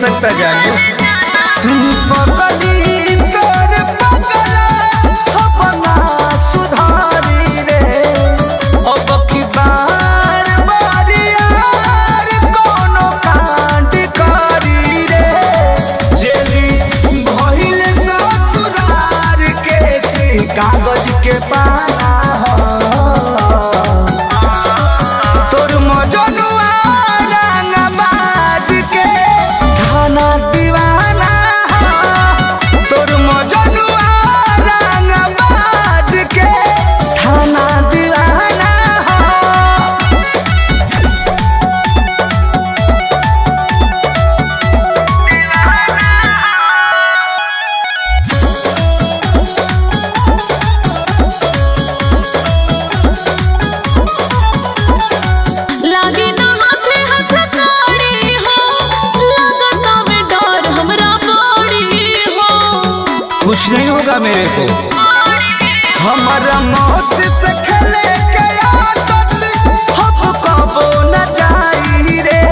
सकता जाने। सुन पगली तोर पगला अपना सुधारी रे, अब की बार यार कोनो कांड करी रे, जेली भइल ससुरार के सी कागज के पाना तोर मजनुआ रंगबाज के थाना दीवाना, तोर मजनुआ रंगबाज के थाना दीवाना। कुछ नहीं होगा मेरे को, हमारा मौत से खेले के आदत हम कबो न जाई रे,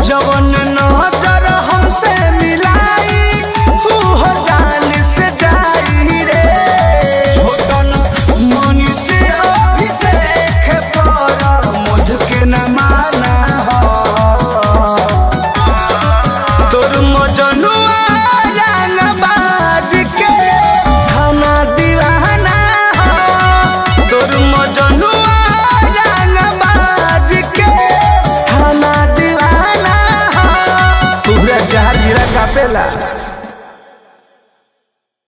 जवन नजर हमसे मिलाई वो जान से जाई रे, छोटन मनी से अभिषेक पर मुझ के न माना हो, तोर मजनुआ जहर गिरा कापेला।